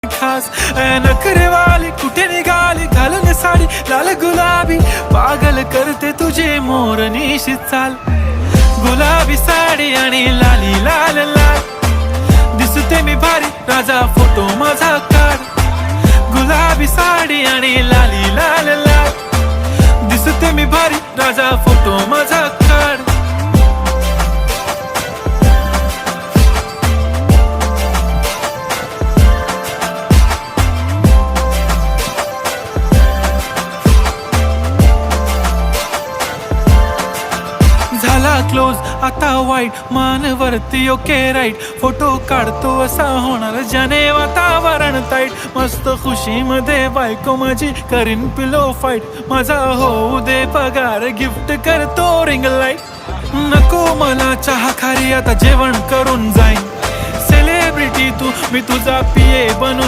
खास नखरेवाली कुठे निघाली घालून साडी लाल गुलाबी पागल करते तुझे मोरनीशी चाल गुलाबी साडी आणि लाली लाल लाल दिसते मी भारी राजा फोटो माझा काढ गुलाबी साडी आणि लाली लाल लाल दिसते मी भारी राजा फोटो माझा काढ झाला क्लोज आता वाईट मानवरती ओके राईट फोटो काढतो असा होणार ज्याने वातावरण ताईट मस्त खुशी मध्ये बायको माझी करीन पिलो फाईट माझा होऊ दे पगार गिफ्ट करतो रिंग लाईट नको मला चहा खारी आता जेवण करून जाईन सेलिब्रिटी तू मी तुझा पिये बनून